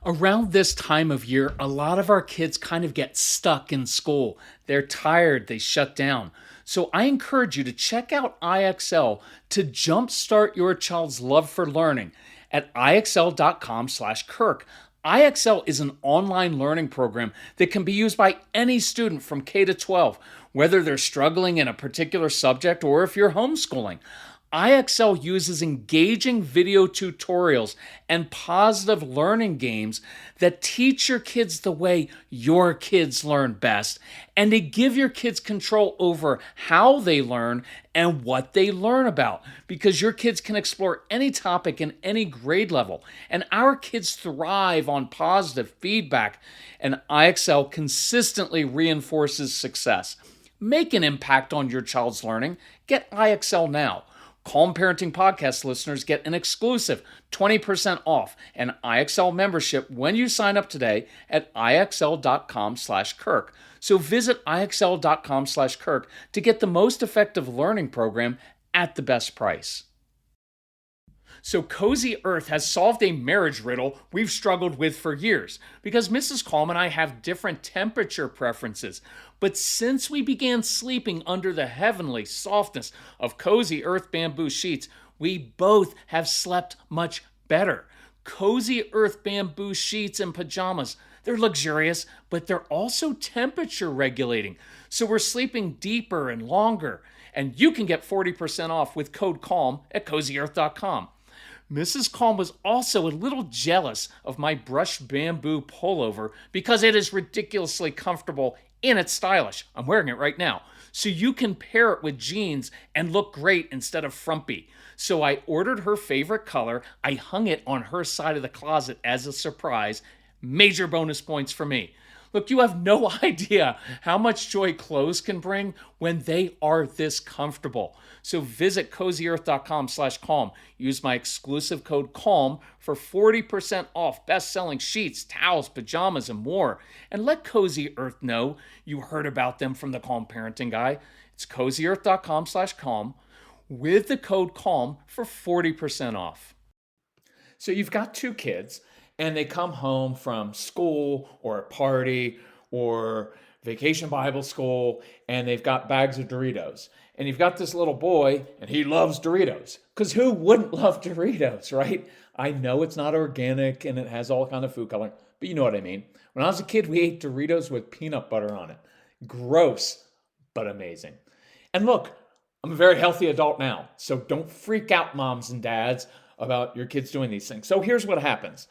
Around this time of year, a lot of our kids kind of get stuck in school. They're tired, they shut down. So I encourage you to check out IXL to jumpstart your child's love for learning at ixl.com/Kirk. IXL is an online learning program that can be used by any student from K to 12, whether they're struggling in a particular subject or if you're homeschooling. IXL uses engaging video tutorials and positive learning games that teach your kids the way your kids learn best and to give your kids control over how they learn and what they learn about, because your kids can explore any topic in any grade level. And our kids thrive on positive feedback, and IXL consistently reinforces success. Make an impact on your child's learning. Get IXL now. Calm Parenting Podcast listeners get an exclusive 20% off an IXL membership when you sign up today at ixl.com/Kirk. So visit ixl.com/Kirk to get the most effective learning program at the best price. So Cozy Earth has solved a marriage riddle we've struggled with for years, because Mrs. Calm and I have different temperature preferences. But since we began sleeping under the heavenly softness of Cozy Earth bamboo sheets, we both have slept much better. Cozy Earth bamboo sheets and pajamas, they're luxurious, but they're also temperature regulating. So we're sleeping deeper and longer. And you can get 40% off with code CALM at cozyearth.com. Mrs. Calm was also a little jealous of my brushed bamboo pullover because it is ridiculously comfortable and it's stylish. I'm wearing it right now. So you can pair it with jeans and look great instead of frumpy. So I ordered her favorite color. I hung it on her side of the closet as a surprise. Major bonus points for me. Look, you have no idea how much joy clothes can bring when they are this comfortable. So visit cozyearth.com/calm. Use my exclusive code CALM for 40% off best-selling sheets, towels, pajamas, and more. And let Cozy Earth know you heard about them from the Calm Parenting Guy. It's cozyearth.com/calm with the code CALM for 40% off. So you've got two kids, and they come home from school or a party or vacation Bible school, and they've got bags of Doritos. And you've got this little boy, and he loves Doritos. Because who wouldn't love Doritos, right? I know it's not organic, and it has all kind of food coloring, but you know what I mean. When I was a kid, we ate Doritos with peanut butter on it. Gross, but amazing. And look, I'm a very healthy adult now, so don't freak out, moms and dads, about your kids doing these things. So here's what happens.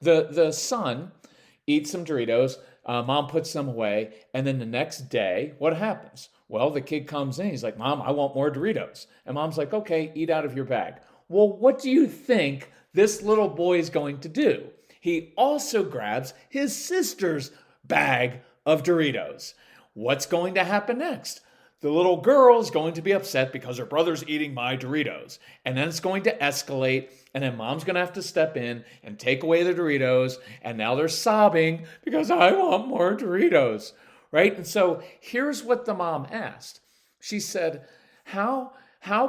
The son eats some Doritos, mom puts them away, and then the next day, what happens? Well, the kid comes in, he's like, Mom, I want more Doritos. And mom's like, okay, eat out of your bag. Well, what do you think this little boy is going to do? He also grabs his sister's bag of Doritos. What's going to happen next? The little girl is going to be upset because her brother's eating my Doritos. And then it's going to escalate, and then mom's going to have to step in and take away the Doritos, and now they're sobbing because I want more Doritos, right? And so here's what the mom asked. She said, how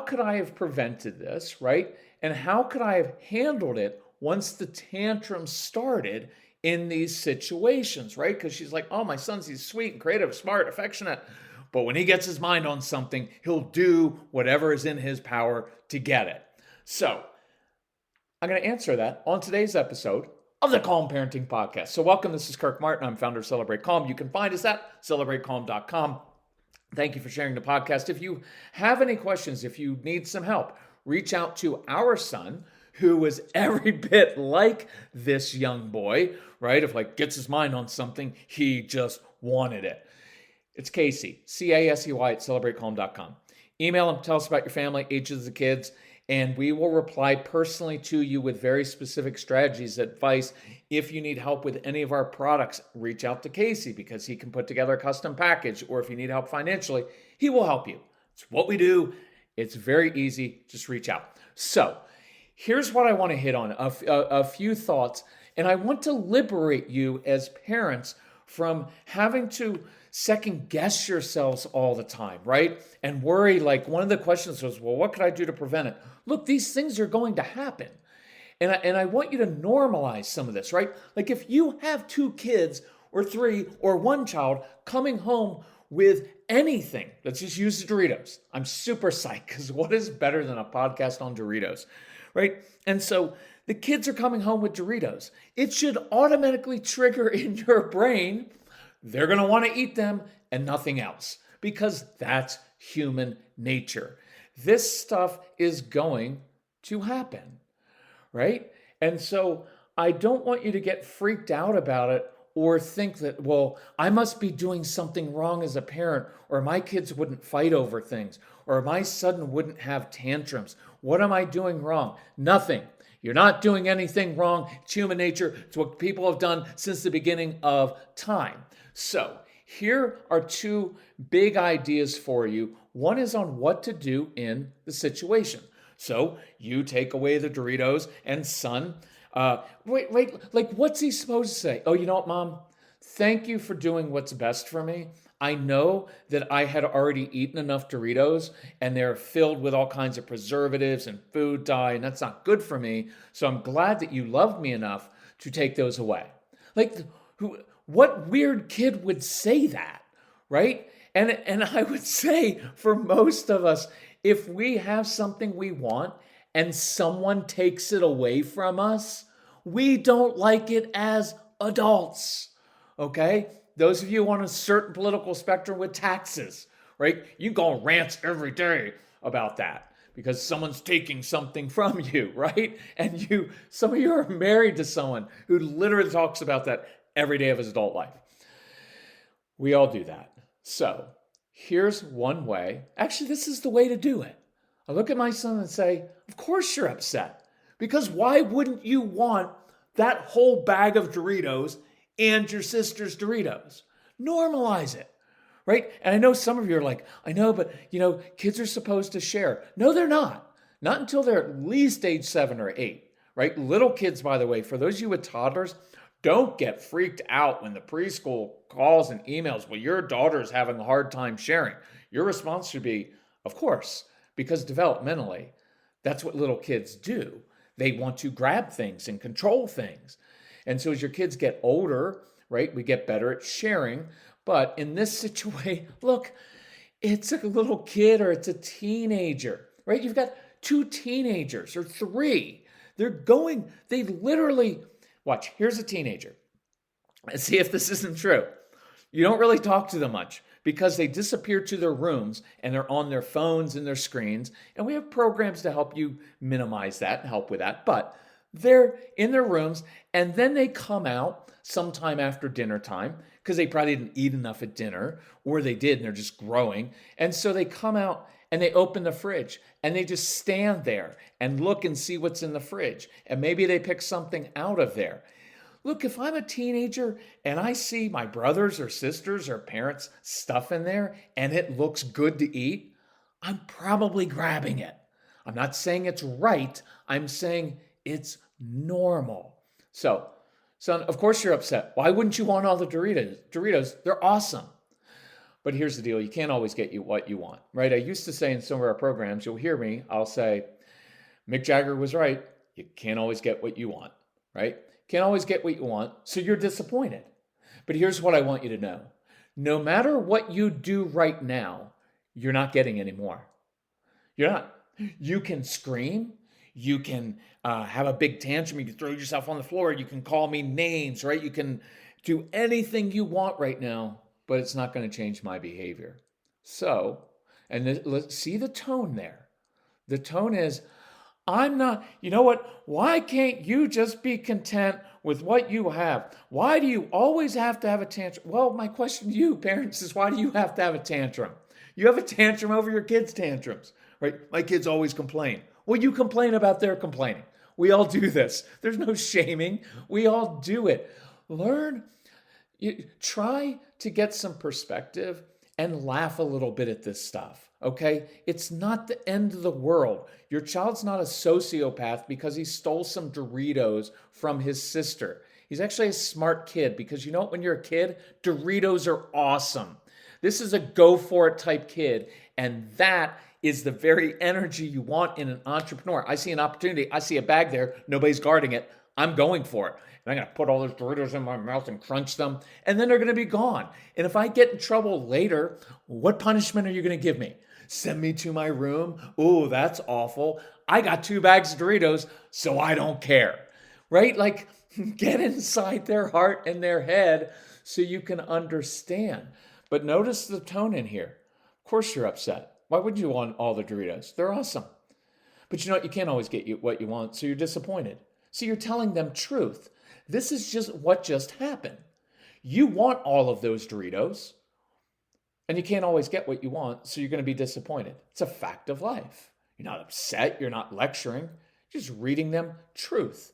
could I have prevented this, right? And how could I have handled it once the tantrum started in these situations, right? Because she's like, oh, my son's he's sweet and creative, smart, affectionate. But when he gets his mind on something, he'll do whatever is in his power to get it. So I'm going to answer that on today's episode of the Calm Parenting Podcast. So welcome. This is Kirk Martin. I'm founder of Celebrate Calm. You can find us at celebratecalm.com. Thank you for sharing the podcast. If you have any questions, if you need some help, reach out to our son, who was every bit like this young boy, right? If like gets his mind on something, he just wanted it. It's Casey, C-A-S-E-Y at celebratecalm.com. Email him, tell us about your family, ages of the kids, and we will reply personally to you with very specific strategies, advice. If you need help with any of our products, reach out to Casey because he can put together a custom package, or if you need help financially, he will help you. It's what we do. It's very easy. Just reach out. So here's what I want to hit on, a few thoughts, and I want to liberate you as parents from having to second guess yourselves all the time, right? And worry, like one of the questions was, well, what could I do to prevent it? Look, these things are going to happen. And I want you to normalize some of this, right? Like if you have two kids or three or one child coming home with anything, let's just use the Doritos. I'm super psyched because what is better than a podcast on Doritos, right? And so the kids are coming home with Doritos. It should automatically trigger in your brain, they're going to want to eat them and nothing else because that's human nature. This stuff is going to happen, right? And so I don't want you to get freaked out about it or think that, well, I must be doing something wrong as a parent, or my kids wouldn't fight over things, or my son wouldn't have tantrums. What am I doing wrong? Nothing. You're not doing anything wrong. It's human nature. It's what people have done since the beginning of time. So here are two big ideas for you. One is on what to do in the situation. So you take away the Doritos and son, wait, like what's he supposed to say? Oh, you know what, Mom? Thank you for doing what's best for me. I know that I had already eaten enough Doritos and they're filled with all kinds of preservatives and food dye, and that's not good for me. So I'm glad that you loved me enough to take those away. Like, what weird kid would say that, right? And I would say for most of us, if we have something we want and someone takes it away from us, we don't like it as adults, okay? Those of you on a certain political spectrum with taxes, right? You go on rants every day about that because someone's taking something from you, right? And some of you are married to someone who literally talks about that every day of his adult life. We all do that. So here's one way. Actually, this is the way to do it. I look at my son and say, of course you're upset. Because why wouldn't you want that whole bag of Doritos and your sister's Doritos? Normalize it, right? And I know some of you are like, I know, but kids are supposed to share. No, they're not. Not until they're at least age 7 or 8, right? Little kids, by the way, for those of you with toddlers, don't get freaked out when the preschool calls and emails, well, your daughter's having a hard time sharing. Your response should be, of course, because developmentally, that's what little kids do. They want to grab things and control things. And so as your kids get older, right, we get better at sharing. But in this situation, look, it's a little kid or it's a teenager, right? You've got 2 teenagers or 3. They literally, watch, here's a teenager. Let's see if this isn't true. You don't really talk to them much because they disappear to their rooms and they're on their phones and their screens. And we have programs to help you minimize that and help with that. But they're in their rooms and then they come out sometime after dinner time because they probably didn't eat enough at dinner, or they did and they're just growing. And so they come out and they open the fridge and they just stand there and look and see what's in the fridge. And maybe they pick something out of there. Look, if I'm a teenager and I see my brothers or sisters or parents' stuff in there and it looks good to eat, I'm probably grabbing it. I'm not saying it's right. I'm saying it's normal. So, son, of course you're upset. Why wouldn't you want all the Doritos? They're awesome. But here's the deal. You can't always get what you want, right? I used to say in some of our programs, you'll hear me, I'll say, Mick Jagger was right. You can't always get what you want, right? Can't always get what you want, so you're disappointed. But here's what I want you to know. No matter what you do right now, you're not getting any more. You're not. You can scream. You can have a big tantrum. You can throw yourself on the floor. You can call me names, right? You can do anything you want right now, but it's not going to change my behavior. So, and let's see the tone there. The tone is, I'm not, you know what? Why can't you just be content with what you have? Why do you always have to have a tantrum? Well, my question to you, parents, is why do you have to have a tantrum? You have a tantrum over your kids' tantrums, right? My kids always complain. Well, you complain about their complaining. We all do this. There's no shaming. We all do it. Try to get some perspective and laugh a little bit at this stuff. Okay? It's not the end of the world. Your child's not a sociopath because he stole some Doritos from his sister. He's actually a smart kid because you know what? When you're a kid, Doritos are awesome. This is a go for it type kid. And that is the very energy you want in an entrepreneur. I see an opportunity, I see a bag there, nobody's guarding it, I'm going for it. And I'm going to put all those Doritos in my mouth and crunch them, and then they're going to be gone. And if I get in trouble later, what punishment are you going to give me? Send me to my room? Oh, that's awful. I got 2 bags of Doritos, so I don't care. Right? Like, get inside their heart and their head so you can understand. But notice the tone in here. Of course you're upset. Why would you want all the Doritos? They're awesome. But you know what? You can't always get what you want, so you're disappointed. So you're telling them truth. This is just what just happened. You want all of those Doritos, and you can't always get what you want, so you're going to be disappointed. It's a fact of life. You're not upset. You're not lecturing. You're just reading them truth.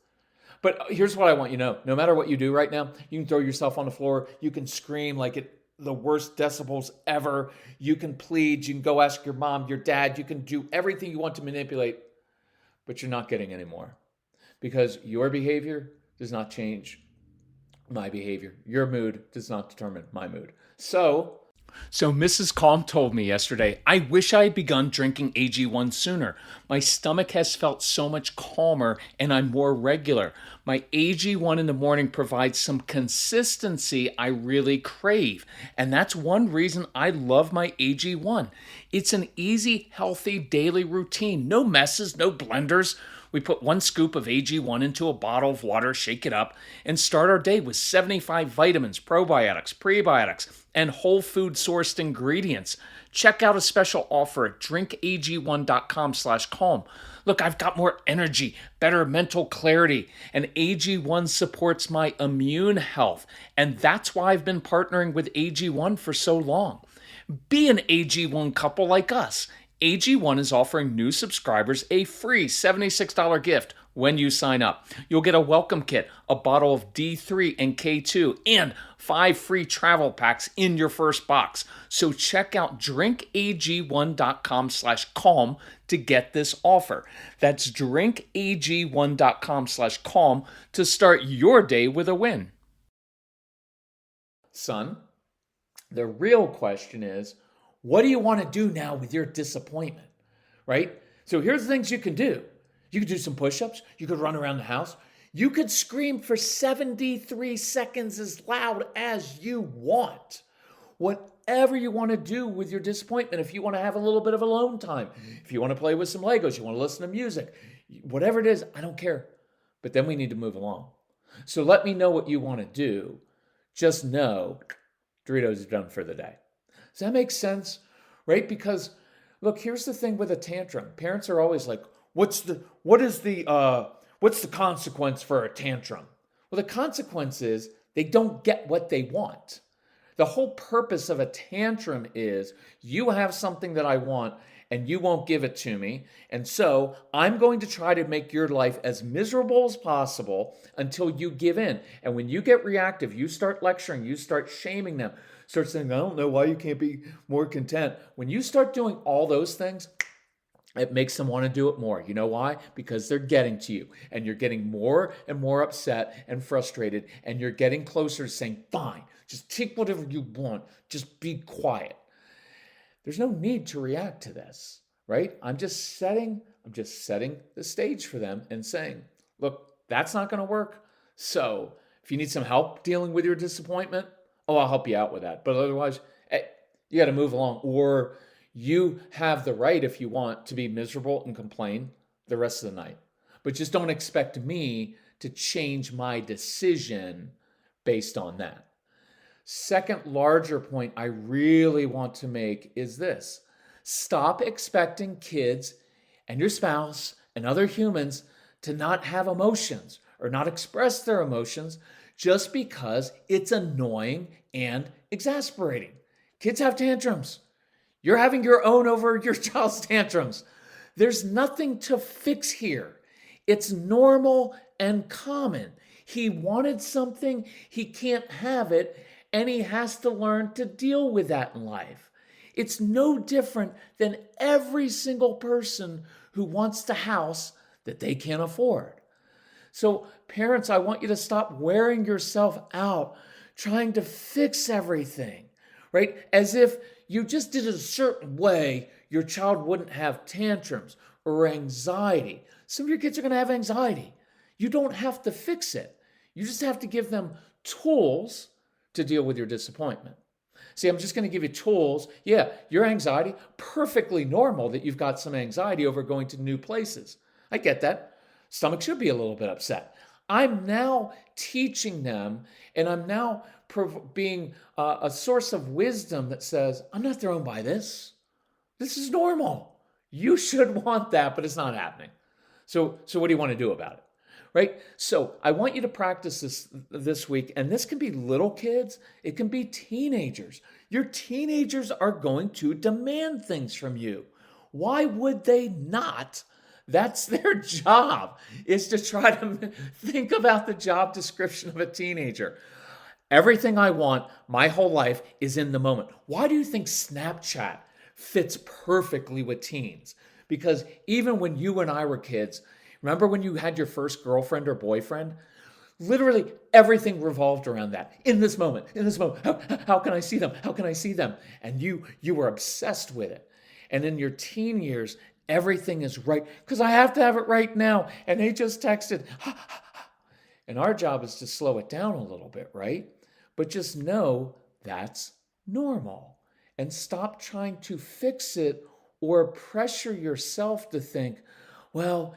But here's what I want you to know. No matter what you do right now, you can throw yourself on the floor. You can scream like the worst decibels ever. You can plead. You can go ask your mom, your dad. You can do everything you want to manipulate, but you're not getting any more because your behavior does not change my behavior. Your mood does not determine my mood. So Mrs. Calm told me yesterday, I wish I had begun drinking AG1 sooner. My stomach has felt so much calmer and I'm more regular. My AG1 in the morning provides some consistency I really crave. And that's one reason I love my AG1. It's an easy, healthy daily routine. No messes, no blenders. We put 1 scoop of AG1 into a bottle of water, shake it up, and start our day with 75 vitamins, probiotics, prebiotics, and whole food sourced ingredients. Check out a special offer at drinkag1.com/calm. Look, I've got more energy, better mental clarity, and AG1 supports my immune health. And that's why I've been partnering with AG1 for so long. Be an AG1 couple like us. AG1 is offering new subscribers a free $76 gift when you sign up. You'll get a welcome kit, a bottle of D3 and K2, and 5 free travel packs in your first box. So check out drinkag1.com/calm to get this offer. That's drinkag1.com/calm to start your day with a win. Son, the real question is, what do you want to do now with your disappointment, right? So here's the things you can do. You could do some push-ups. You could run around the house. You could scream for 73 seconds as loud as you want. Whatever you want to do with your disappointment. If you want to have a little bit of alone time, if you want to play with some Legos, you want to listen to music, whatever it is, I don't care. But then we need to move along. So let me know what you want to do. Just know Doritos are done for the day. Does that make sense? Right? Because look, here's the thing with a tantrum. Parents are always like, what's the consequence for a tantrum? Well, the consequence is they don't get what they want. The whole purpose of a tantrum is you have something that I want and you won't give it to me. And so I'm going to try to make your life as miserable as possible until you give in. And when you get reactive, you start lecturing, you start shaming them, start saying, I don't know why you can't be more content. When you start doing all those things, it makes them want to do it more. You know why? Because they're getting to you and you're getting more and more upset and frustrated and you're getting closer to saying, fine, just take whatever you want. Just be quiet. There's no need to react to this, right? I'm just setting the stage for them and saying, look, that's not going to work. So if you need some help dealing with your disappointment, I'll help you out with that. But otherwise, you got to move along. Or you have the right, if you want, to be miserable and complain the rest of the night. But just don't expect me to change my decision based on that. Second larger point I really want to make is this. Stop expecting kids and your spouse and other humans to not have emotions or not express their emotions just because it's annoying and exasperating. Kids have tantrums. You're having your own over your child's tantrums. There's nothing to fix here. It's normal and common. He wanted something, he can't have it, and he has to learn to deal with that in life. It's no different than every single person who wants the house that they can't afford. So parents, I want you to stop wearing yourself out trying to fix everything, right? As if you just did it a certain way, your child wouldn't have tantrums or anxiety. Some of your kids are going to have anxiety. You don't have to fix it. You just have to give them tools to deal with your disappointment. See, I'm just going to give you tools. Yeah, your anxiety, perfectly normal that you've got some anxiety over going to new places. I get that. Stomach should be a little bit upset. I'm now teaching them, and I'm now being a source of wisdom that says, I'm not thrown by this. This is normal. You should want that, but it's not happening. So what do you want to do about it? Right? So I want you to practice this week, and this can be little kids, it can be teenagers. Your teenagers are going to demand things from you. Why would they not? That's their job, is to try to think about the job description of a teenager. Everything I want my whole life is in the moment. Why do you think Snapchat fits perfectly with teens? Because even when you and I were kids, remember when you had your first girlfriend or boyfriend? Literally everything revolved around that. In this moment, how can I see them? How can I see them? And you were obsessed with it. And in your teen years, everything is right because I have to have it right now. And they just texted. And our job is to slow it down a little bit, right? But just know that's normal. And stop trying to fix it or pressure yourself to think, well,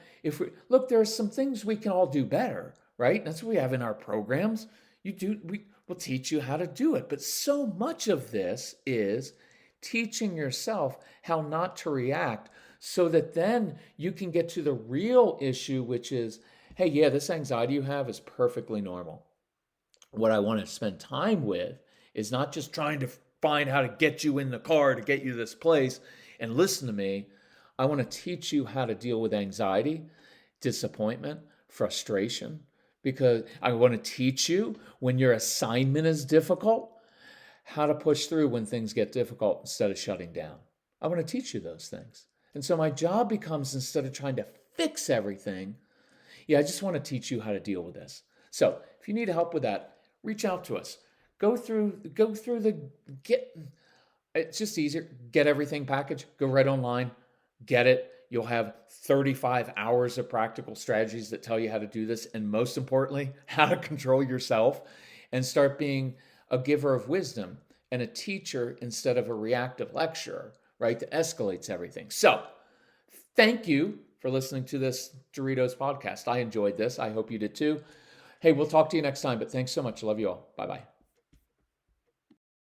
look, there are some things we can all do better, right? That's what we have in our programs. We'll teach you how to do it. But so much of this is teaching yourself how not to react so that then you can get to the real issue, which is, hey, yeah, this anxiety you have is perfectly normal. What I want to spend time with is not just trying to find how to get you in the car to get you to this place and listen to me. I want to teach you how to deal with anxiety, disappointment, frustration, because I want to teach you when your assignment is difficult, how to push through when things get difficult instead of shutting down. I want to teach you those things. And so my job becomes, instead of trying to fix everything, I just want to teach you how to deal with this. So if you need help with that, reach out to us. Go through it's just easier. Get everything package. Go right online. Get it. You'll have 35 hours of practical strategies that tell you how to do this. And most importantly, how to control yourself and start being a giver of wisdom and a teacher instead of a reactive lecturer, right? That escalates everything. So thank you for listening to this Doritos podcast. I enjoyed this. I hope you did too. Hey, we'll talk to you next time, but thanks so much. I love you all. Bye-bye.